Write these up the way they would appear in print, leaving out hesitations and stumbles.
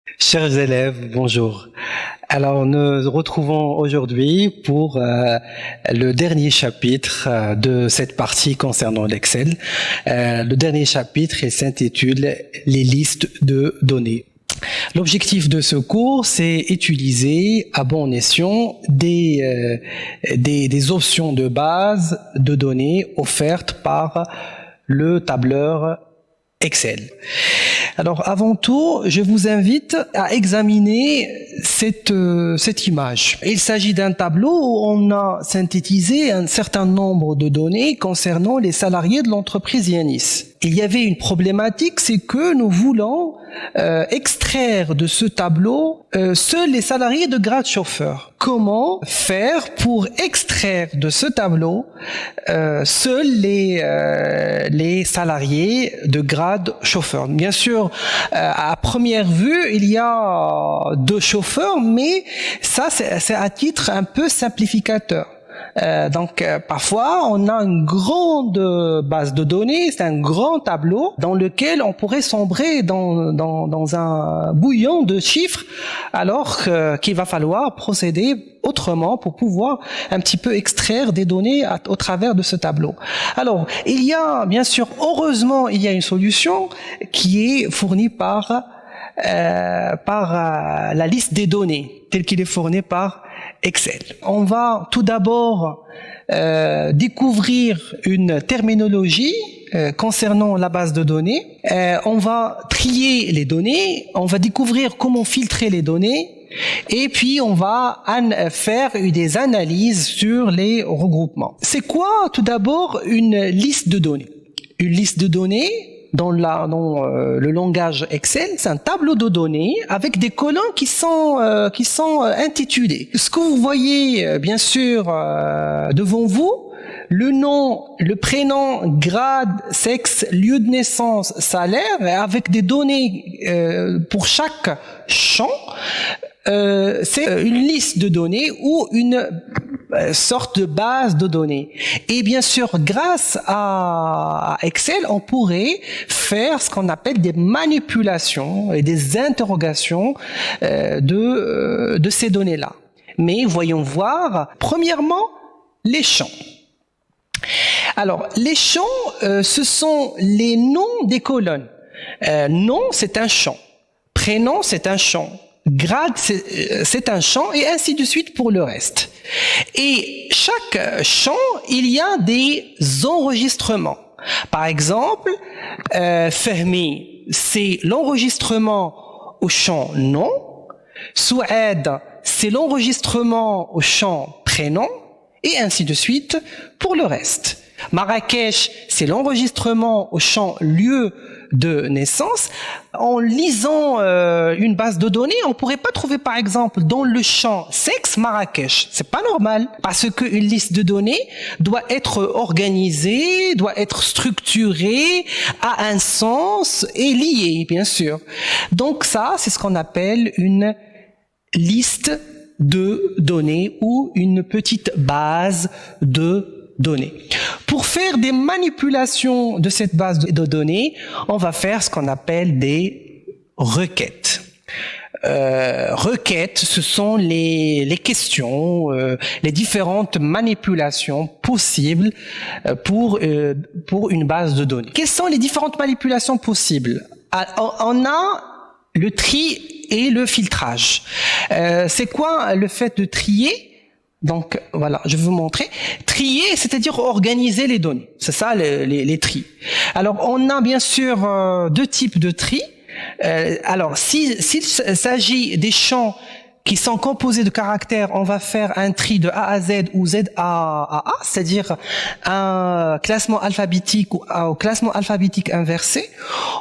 Chers élèves, bonjour. Alors, nous retrouvons aujourd'hui pour le dernier chapitre de cette partie concernant l'Excel. Le dernier chapitre s'intitule « Les listes de données ». L'objectif de ce cours, c'est utiliser à bon escient des options de base de données offertes par le tableur Excel. Alors avant tout, je vous invite à examiner cette image. Il s'agit d'un tableau où on a synthétisé un certain nombre de données concernant les salariés de l'entreprise Yanis. Il y avait une problématique, c'est que nous voulons extraire de ce tableau seuls les salariés de grade chauffeur. Comment faire pour extraire de ce tableau seuls les salariés de grade chauffeur? Bien sûr, à première vue, il y a deux chauffeurs, mais ça, c'est à titre un peu simplificateur. Parfois, on a une grande base de données, c'est un grand tableau dans lequel on pourrait sombrer dans un bouillon de chiffres, alors qu'il va falloir procéder autrement pour pouvoir un petit peu extraire des données au travers de ce tableau. Alors, il y a, bien sûr, heureusement, il y a une solution qui est fournie par la liste des données, telle qu'il est fournie par Excel. On va tout d'abord découvrir une terminologie concernant la base de données. On va trier les données, on va découvrir comment filtrer les données, et puis on va faire des analyses sur les regroupements. C'est quoi tout d'abord une liste de données? Une liste de données, dans le langage Excel, c'est un tableau de données avec des colonnes qui sont intitulées. Ce que vous voyez, bien sûr, devant vous, le nom, le prénom, grade, sexe, lieu de naissance, salaire, avec des données pour chaque champ. C'est une liste de données ou une sorte de base de données. Et bien sûr, grâce à Excel, on pourrait faire ce qu'on appelle des manipulations et des interrogations de ces données-là. Mais voyons voir, premièrement, les champs. Alors, les champs, ce sont les noms des colonnes. Nom, c'est un champ. Prénom, c'est un champ. Grade, c'est un champ, et ainsi de suite pour le reste. Et chaque champ, il y a des enregistrements. Par exemple, Fahmi, c'est l'enregistrement au champ nom. Souad, c'est l'enregistrement au champ prénom, et ainsi de suite pour le reste. Marrakech, c'est l'enregistrement au champ lieu de naissance. En lisant une base de données, on pourrait pas trouver par exemple dans le champ sexe Marrakech. C'est pas normal, parce que une liste de données doit être organisée, doit être structurée, a un sens et liée, bien sûr. Donc ça, c'est ce qu'on appelle une liste de données ou une petite base de données. Pour faire des manipulations de cette base de données, on va faire ce qu'on appelle des requêtes. Requêtes, ce sont les questions, les différentes manipulations possibles pour une base de données. Quelles sont les différentes manipulations possibles? On a le tri et le filtrage. C'est quoi le fait de trier? Donc voilà, je vais vous montrer. Trier, c'est-à-dire organiser les données. C'est ça les tris. Alors on a bien sûr deux types de tri. Alors s'il s'agit des champs qui sont composés de caractères, on va faire un tri de A à Z ou Z à A, c'est-à-dire un classement alphabétique ou un classement alphabétique inversé,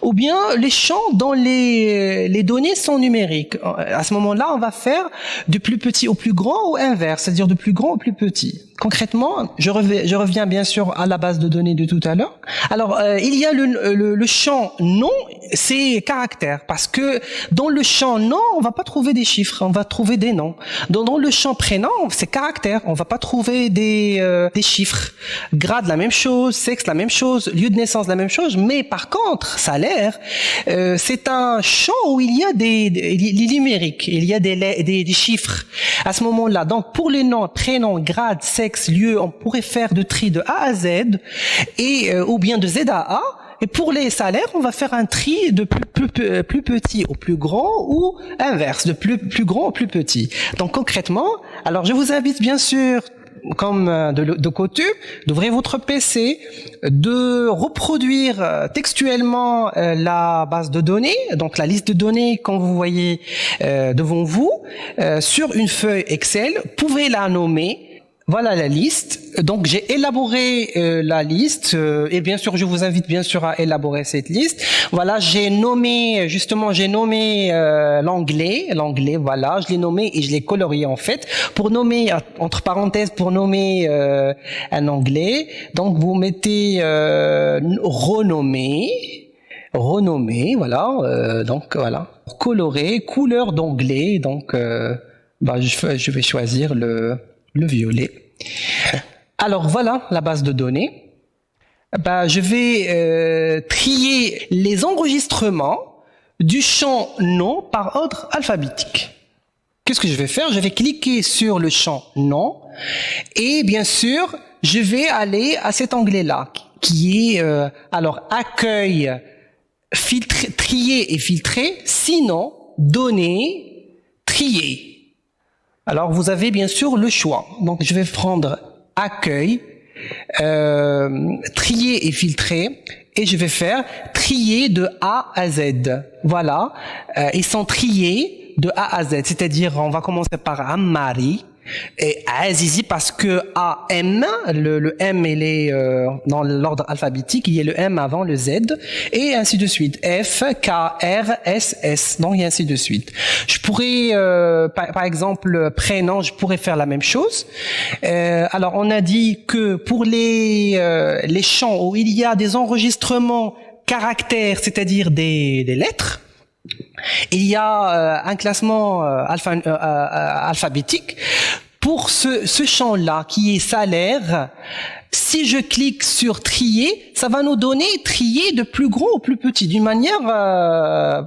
ou bien les champs dont les données sont numériques. À ce moment-là, on va faire du plus petit au plus grand ou inverse, c'est-à-dire du plus grand au plus petit. Concrètement, je reviens bien sûr à la base de données de tout à l'heure. Alors, il y a le champ nom, c'est caractère, parce que dans le champ nom, on va pas trouver des chiffres, on va trouver des noms. Dans le champ prénom, c'est caractère, on va pas trouver des chiffres. Grade, la même chose, sexe, la même chose, lieu de naissance, la même chose, mais par contre, salaire, c'est un champ où il y a des numériques, il y a des chiffres à ce moment-là. Donc, pour les noms, prénoms, grade, sexe, lieu, on pourrait faire de tri de A à Z et ou bien de Z à A. Et pour les salaires, on va faire un tri de plus petit au plus grand ou inverse, de plus grand au plus petit. Donc concrètement, alors je vous invite bien sûr, comme de coutume, d'ouvrir votre PC, de reproduire textuellement la base de données, donc la liste de données quand vous voyez devant vous, sur une feuille Excel. Vous pouvez la nommer. Voilà la liste. Donc j'ai élaboré la liste et bien sûr je vous invite bien sûr à élaborer cette liste. Voilà, j'ai nommé l'onglet, voilà, je l'ai nommé et je l'ai colorié en fait pour nommer entre parenthèses pour nommer un onglet. Donc vous mettez renommer, voilà, donc voilà, coloré, couleur d'onglet. Donc je vais choisir le violet. Alors voilà la base de données. Je vais trier les enregistrements du champ nom par ordre alphabétique. Qu'est-ce que je vais faire? Je vais cliquer sur le champ nom et bien sûr je vais aller à cet onglet-là qui est alors accueil, trier et filtrer, sinon données, trier. Alors, vous avez bien sûr le choix. Donc, je vais prendre accueil, trier et filtrer, et je vais faire trier de A à Z. Voilà, ils sont triés de A à Z, c'est-à-dire on va commencer par Ammari et Azizi parce que AM, le M il est dans l'ordre alphabétique, il y a le M avant le Z et ainsi de suite. F, K, R, S, S, donc et ainsi de suite. Je pourrais, par exemple, prénom, je pourrais faire la même chose. Alors on a dit que pour les champs où il y a des enregistrements caractères, c'est-à-dire des lettres, il y a un classement alphabétique. Pour ce champ-là, qui est salaire, si je clique sur trier, ça va nous donner trier de plus gros au plus petit, d'une manière,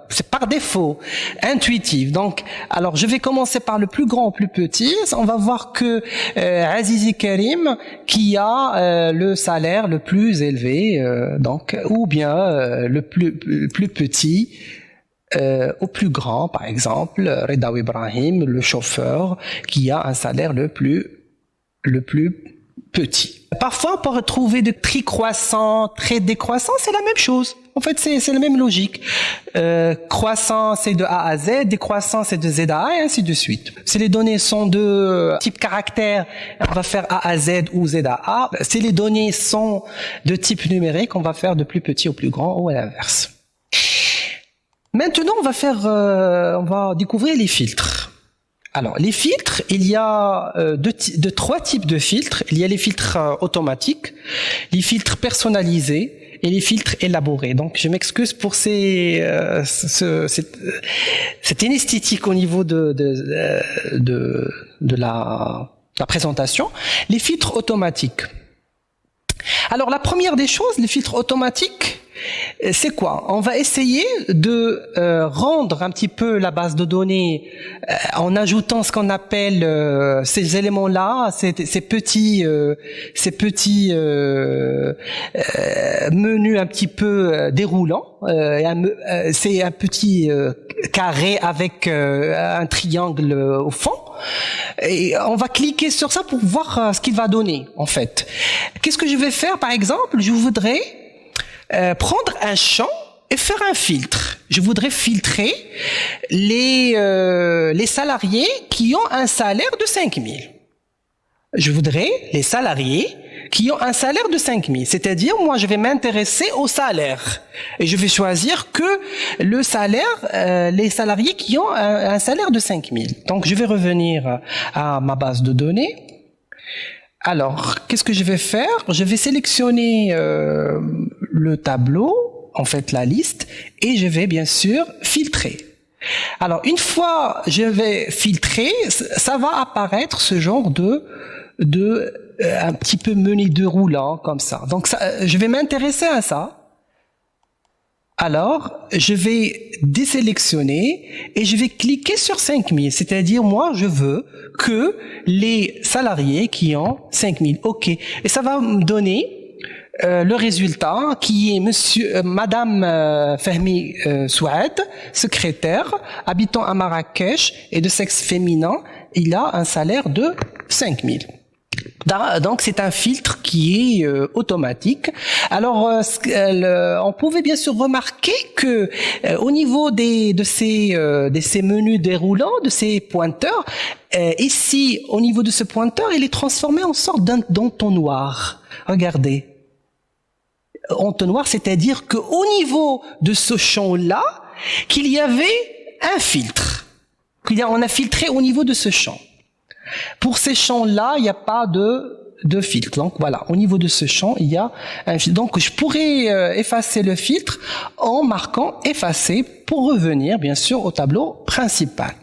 c'est par défaut, intuitive. Donc, alors je vais commencer par le plus grand au plus petit. On va voir que Azizi Karim, qui a le salaire le plus élevé, donc, ou bien le plus petit. Au plus grand, par exemple, Redawi Ibrahim, le chauffeur, qui a un salaire le plus petit. Parfois, pour retrouver de tri croissant, trait décroissant, c'est la même chose. En fait, c'est la même logique. Croissant, c'est de A à Z, décroissant, c'est de Z à A, et ainsi de suite. Si les données sont de type caractère, on va faire A à Z ou Z à A. Si les données sont de type numérique, on va faire de plus petit au plus grand ou à l'inverse. Maintenant, on va découvrir les filtres. Alors, les filtres, il y a trois types de filtres. Il y a les filtres automatiques, les filtres personnalisés et les filtres élaborés. Donc, je m'excuse pour cette inesthétique au niveau de la présentation. Les filtres automatiques. Alors, la première des choses, les filtres automatiques, c'est quoi? On va essayer de rendre un petit peu la base de données en ajoutant ce qu'on appelle ces éléments-là, ces petits menus un petit peu déroulants. C'est un petit carré avec un triangle au fond. Et on va cliquer sur ça pour voir ce qu'il va donner, en fait. Qu'est-ce que je vais faire, par exemple? Je voudrais prendre un champ et faire un filtre. Je voudrais filtrer les salariés qui ont un salaire de 5 000. Je voudrais les salariés qui ont un salaire de 5 000. C'est-à-dire, moi, je vais m'intéresser au salaire. Et je vais choisir que le salaire, les salariés qui ont un salaire de 5 000. Donc, je vais revenir à ma base de données. Alors, qu'est-ce que je vais faire? Je vais sélectionner le tableau, en fait la liste, et je vais bien sûr filtrer. Alors, une fois je vais filtrer, ça va apparaître ce genre de un petit peu menu déroulant comme ça. Donc, je vais m'intéresser à ça. Alors, je vais désélectionner et je vais cliquer sur 5000. C'est-à-dire, moi, je veux que les salariés qui ont 5000. OK. Et ça va me donner le résultat qui est Madame Fahmi Souad, secrétaire, habitant à Marrakech et de sexe féminin. Il a un salaire de 5000. Donc c'est un filtre qui est automatique. Alors on pouvait bien sûr remarquer que au niveau de ces menus déroulants, de ces pointeurs, ici au niveau de ce pointeur, il est transformé en sorte d'entonnoir. Regardez, entonnoir, c'est-à-dire que au niveau de ce champ-là, qu'il y avait un filtre. On a filtré au niveau de ce champ. Pour ces champs-là, il n'y a pas de filtre. Donc voilà, au niveau de ce champ, il y a un filtre. Donc je pourrais effacer le filtre en marquant effacer pour revenir bien sûr au tableau principal.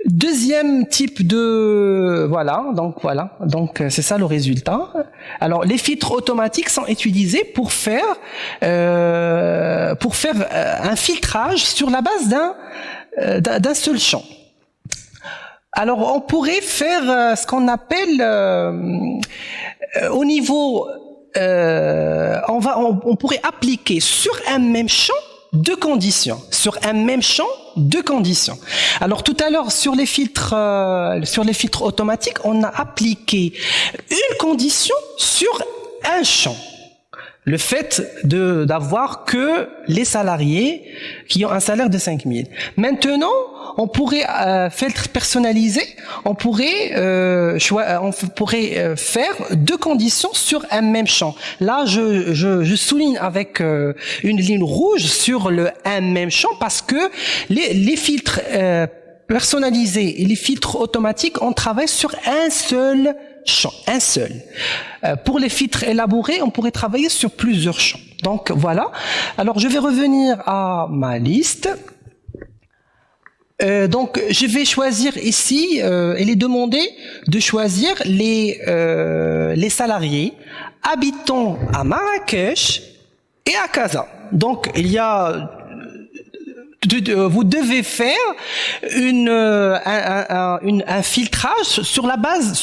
Deuxième type de voilà, donc c'est ça le résultat. Alors les filtres automatiques sont utilisés pour faire un filtrage sur la base d'un seul champ. Alors, on pourrait faire ce qu'on appelle au niveau, on pourrait appliquer sur un même champ deux conditions. Sur un même champ, deux conditions. Alors, tout à l'heure, sur les filtres automatiques, on a appliqué une condition sur un champ. Le fait d'avoir que les salariés qui ont un salaire de 5000. Maintenant, on pourrait filtre personnalisé, on pourrait faire deux conditions sur un même champ. Là, je souligne avec une ligne rouge sur le un même champ parce que les filtres personnalisés et les filtres automatiques, on travaille sur un seul champ, un seul. Pour les filtres élaborés, on pourrait travailler sur plusieurs champs. Donc voilà. Alors je vais revenir à ma liste. Donc je vais choisir ici, il est demandé de choisir les salariés habitant à Marrakech et à Casa. Donc il y a vous devez faire un filtrage sur la base